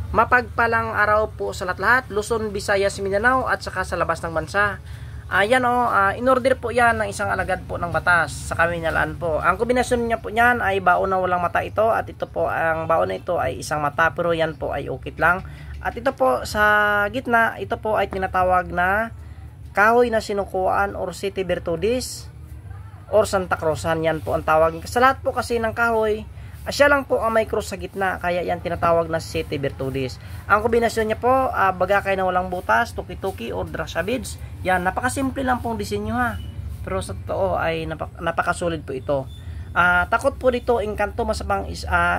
Mapagpalang araw po sa lahat-lahat, Luzon, Visayas, Mindanao at saka sa labas ng bansa. Ayan in-order po yan ng isang alagad po ng batas sa Kaminalaan po. Ang kombinasyon niya po niyan ay baon na walang mata ito, at ito po, ang baon na ito ay isang mata, pero yan po ay ukit lang. At ito po sa gitna, ito po ay tinatawag na kahoy na sinukuan or City Bertudis or Santa Cruzan, yan po ang tawag. Sa lahat po kasi ng kahoy, siya lang po ang may cross sa gitna, kaya yan tinatawag na City Bertudis. Ang kombinasyon niya po, bagakay na walang butas, tuki-tuki or drasha beads. Yan, napakasimple lang pong disenyo ha. Pero sa totoo ay napakasulit po ito. Takot po dito, engkanto, masabang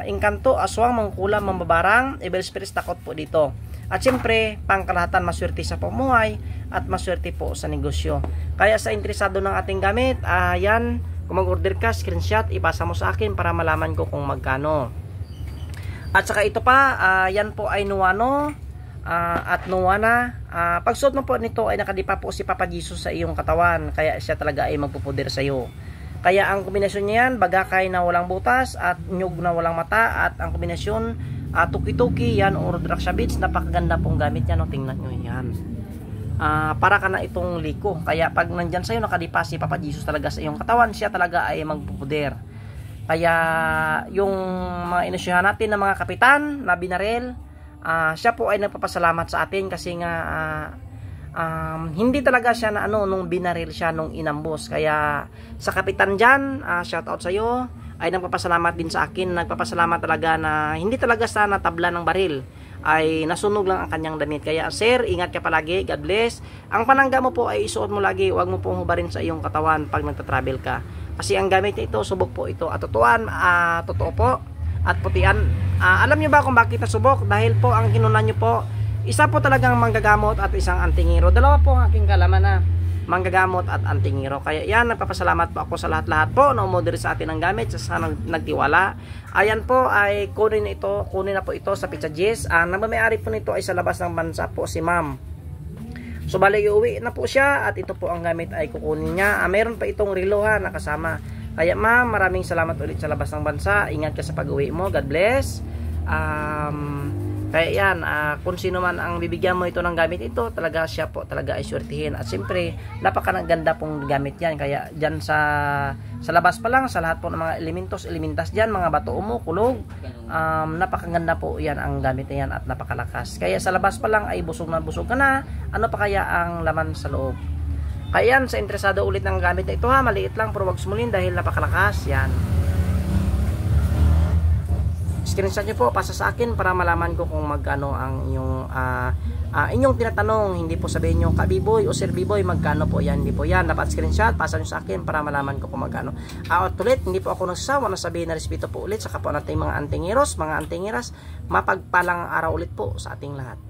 engkanto, aswang, mangkulam, mambabarang, evil spirits, takot po dito. At siyempre, pangkalahatan, maswerte sa pamumuhay at maswerte po sa negosyo. Kaya sa interesado ng ating gamit, yan, kung mag-order ka, screenshot, ipasa mo sa akin para malaman ko kung magkano. At saka ito pa, yan po ay Nuano at Nuana. Pagsuot mo po nito ay nakadipa po si Papa Jesus sa iyong katawan, kaya siya talaga ay magpupuder sa iyo. Kaya ang kombinasyon niya yan, bagakay na walang butas at nyug na walang mata, at ang kombinasyon tuki-tuki yan or draksha beads, napakaganda pong gamit yan. Tingnan nyo yan. Para ka na itong liko. Kaya pag nandyan sa'yo nakadipa si Papa Jesus talaga sa iyong katawan, siya talaga ay magpupuder. Kaya yung mga inusyuhan natin ng mga kapitan na binaril, siya po ay nagpapasalamat sa atin kasi nga hindi talaga siya na nung binaril siya nung inambos. Kaya sa kapitan dyan, shout out sa iyo, ay nagpapasalamat din sa akin. Nagpapasalamat talaga na hindi talaga sa natabla ng baril, ay nasunog lang ang kanyang damit. Kaya sir, ingat ka palagi, God bless. Ang panangga mo po ay isuot mo lagi, huwag mo pong hubarin sa iyong katawan pag nagta-travel ka, kasi ang gamit ito, subok po ito at tutuan, totoo po at putian. Alam nyo ba kung bakit nasubok? Dahil po ang kinunan nyo po, isa po talagang manggagamot at isang antingero. Dalawa po ang aking kalaman na manggagamot at antingero. Kaya yan, nagpapasalamat po ako sa lahat-lahat po na umorder sa atin ng gamit, sa nagtiwala. Ayan po, ay kunin na po ito sa Pizza G's. Nagmamayari po nito ay sa labas ng bansa po si ma'am. So bali, iuwi na po siya at ito po ang gamit ay kukunin niya. Meron pa itong relo ha, nakasama. Kaya ma'am, maraming salamat ulit sa labas ng bansa. Ingat ka sa pag-uwi mo. God bless. Kaya yan, kung sino man ang bibigyan mo ito ng gamit ito, talaga siya po talaga ay swertihin. At siyempre, napakaganda pong gamit yan. Kaya dyan sa labas pa lang, sa lahat po ng mga elementas dyan, mga bato umo, kulog, napakaganda po yan ang gamit na yan at napakalakas. Kaya sa labas pa lang ay busog na busog ka na, ano pa kaya ang laman sa loob. Kaya yan, sa interesado ulit ng gamit na ito ha, maliit lang pero wag sumulin dahil napakalakas yan. Screenshot nyo po, pasa sa akin para malaman ko kung magkano ang inyong tinatanong. Hindi po sabihin nyo, Ka-Biboy o Sir Biboy, magkano po yan. Hindi po yan. Dapat screenshot, pasa nyo sa akin para malaman ko kung magkano. Ulit, hindi po ako nagsasawa na sabihin na respeto po ulit sa kapwa natin mga antingeros, mga antingeras. Mapagpalang araw ulit po sa ating lahat.